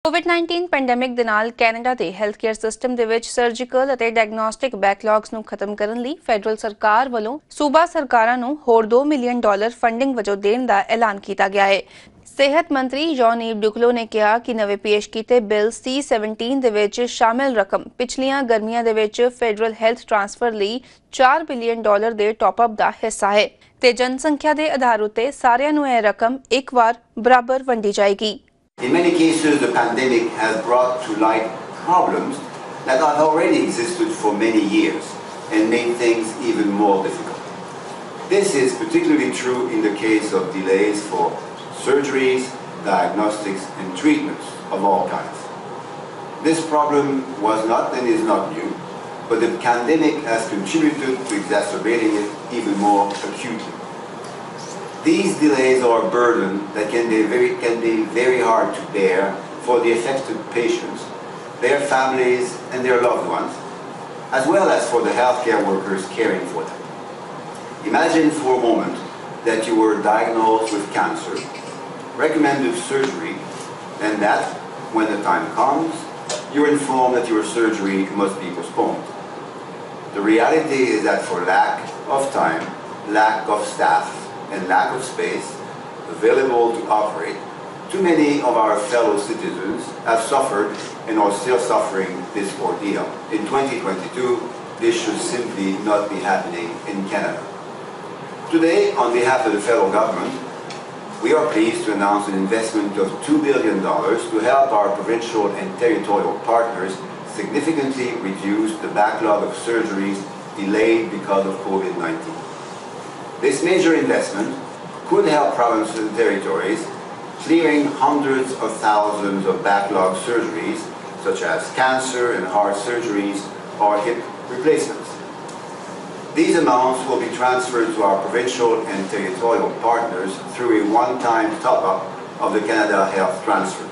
ਕੋਵਿਡ-19 pandemic ਦੇ ਨਾਲ Canada ਦੇ ਹੈਲਥਕੇਅਰ ਸਿਸਟਮ ਦੇ ਵਿੱਚ ਸਰਜੀਕਲ ਅਤੇ ਡਾਇਗਨੋਸਟਿਕ ਬੈਕਲੌਗਸ ਨੂੰ ਖਤਮ ਕਰਨ ਲਈ ਫੈਡਰਲ ਸਰਕਾਰ ਵੱਲੋਂ ਸੂਬਾ ਸਰਕਾਰਾਂ ਨੂੰ ਹੋਰ $2 ਮਿਲੀਅਨ ਫੰਡਿੰਗ ਵਜੋਂ ਦੇਣ ਦਾ ਐਲਾਨ ਕੀਤਾ ਗਿਆ ਹੈ। ਸਿਹਤ ਮੰਤਰੀ ਜੌਨ ਡੁਕਲੋ ਨੇ ਕਿਹਾ ਕਿ ਨਵੇਂ ਪੇਸ਼ ਕੀਤੇ ਬਿੱਲ C-17 ਦੇ ਵਿੱਚ ਸ਼ਾਮਿਲ ਰਕਮ ਪਿਛਲੀਆਂ ਗਰਮੀਆਂ ਦੇ ਵਿੱਚ ਫੈਡਰਲ ਹੈਲਥ ਟ੍ਰਾਂਸਫਰ ਲਈ $4 ਬਿਲੀਅਨ ਦੇ ਟੌਪ-ਅਪ ਦਾ ਹਿੱਸਾ ਹੈ ਤੇ ਜਨਸੰਖਿਆ ਦੇ ਆਧਾਰ ਉੱਤੇ ਸਾਰਿਆਂ ਨੂੰ ਇਹ ਰਕਮ ਇੱਕ ਵਾਰ ਬਰਾਬਰ ਵੰਡੀ ਜਾਏਗੀ। In many cases, the pandemic has brought to light problems that have already existed for many years and made things even more difficult. This is particularly true in the case of delays for surgeries, diagnostics and treatments of all kinds. This problem was not and is not new, but the pandemic has contributed to exacerbating it even more acutely. These delays are a burden that can be very hard to bear for the affected patients, their families and their loved ones, as well as for the healthcare workers caring for them. Imagine for a moment that you were diagnosed with cancer, recommended surgery, and that, when the time comes, you're informed that your surgery must be postponed. The reality is that for lack of time, lack of staff, and lack of space available to operate, too many of our fellow citizens have suffered and are still suffering this ordeal. In 2022, this should simply not be happening in Canada. Today, on behalf of the federal government, we are pleased to announce an investment of $2 billion to help our provincial and territorial partners significantly reduce the backlog of surgeries delayed because of COVID-19. This major investment could help provinces and territories clearing hundreds of thousands of backlog surgeries such as cancer and heart surgeries or hip replacements. These amounts will be transferred to our provincial and territorial partners through a one-time top-up of the Canada Health Transfer.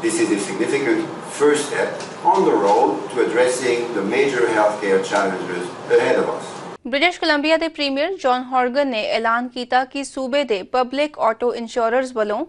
This is a significant first step on the road to addressing the major healthcare challenges ahead of us. British Columbia ਦੇ premier John Horgan ਨੇ ਐਲਾਨ ਕੀਤਾ ਕਿ ਸੂਬੇ ਦੇ public auto ਇੰਸ਼ੋਰਰਸ ਵੱਲੋਂ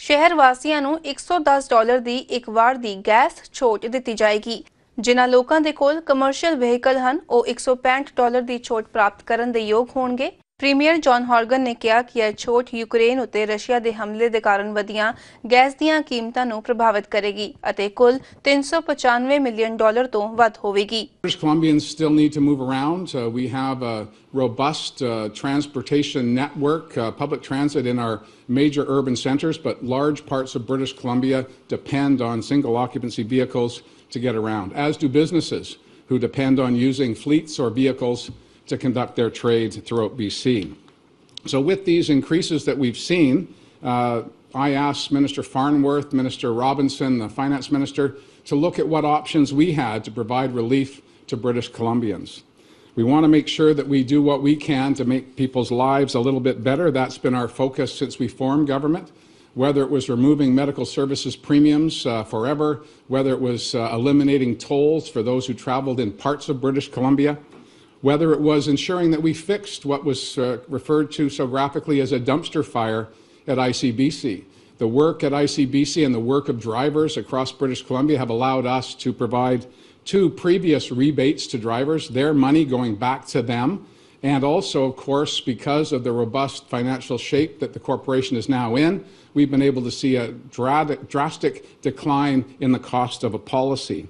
ਸ਼ਹਿਰ ਵਾਸੀਆਂ ਨੂੰ $110 ਦੀ ਇੱਕ ਵਾਰ ਦੀ ਗੈਸ ਛੋਟ ਦਿੱਤੀ ਜਾਏਗੀ। ਜਿਨ੍ਹਾਂ ਲੋਕਾਂ ਦੇ ਕੋਲ ਕਮਰਸ਼ੀਅਲ ਵਹੀਕਲ ਹਨ ਉਹ $165 ਦੀ ਛੋਟ ਪ੍ਰਾਪਤ ਕਰਨ ਦੇ ਯੋਗ ਹੋਣਗੇ। ਪ੍ਰੀਮੀਅਰ ਜੌਨ ਹੌਰਗਨ ਨੇ ਕਿਹਾ ਕਿ ਇਹ ਛੋਟ ਯੂਕਰੇਨ ਉੱਤੇ ਰਸ਼ੀਆ ਦੇ ਹਮਲੇ ਦੇ ਕਾਰਨ ਵਧੀਆਂ ਗੈਸ ਦੀਆਂ ਕੀਮਤਾਂ ਨੂੰ ਪ੍ਰਭਾਵਿਤ ਕਰੇਗੀ ਅਤੇ ਕੁੱਲ $395 ਮਿਲੀਅਨ ਤੋਂ ਵੱਧ ਹੋਵੇਗੀ। British Columbians still need to move around. We have a robust transportation network, public transit in our major urban centres, but large parts of British Columbia depend on single occupancy vehicles to get around, as do businesses who depend on using fleets or vehicles to conduct their trade throughout BC. So with these increases that we've seen, I asked Minister Farnworth, Minister Robinson, the Finance Minister, to look at what options we had to provide relief to British Columbians. We want to make sure that we do what we can to make people's lives a little bit better. That's been our focus since we formed government, whether it was removing medical services premiums forever, whether it was eliminating tolls for those who travelled in parts of British Columbia, whether it was ensuring that we fixed what was referred to so graphically as a dumpster fire at ICBC. The work at ICBC and the work of drivers across British Columbia have allowed us to provide 2 previous rebates to drivers, their money going back to them, and also, of course, because of the robust financial shape that the corporation is now in, we've been able to see a drastic decline in the cost of a policy.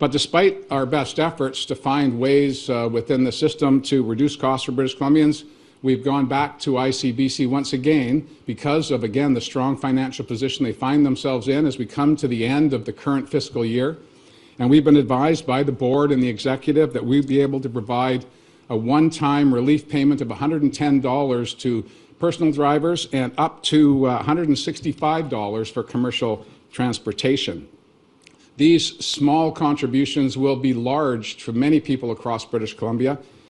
But despite our best efforts to find ways within the system to reduce costs for British Columbians, we've gone back to ICBC once again because of, again, the strong financial position they find themselves in as we come to the end of the current fiscal year. And we've been advised by the board and the executive that we'd be able to provide a one-time relief payment of $110 to personal drivers and up to $165 for commercial transportation. These small contributions will be large for many people across British Columbia,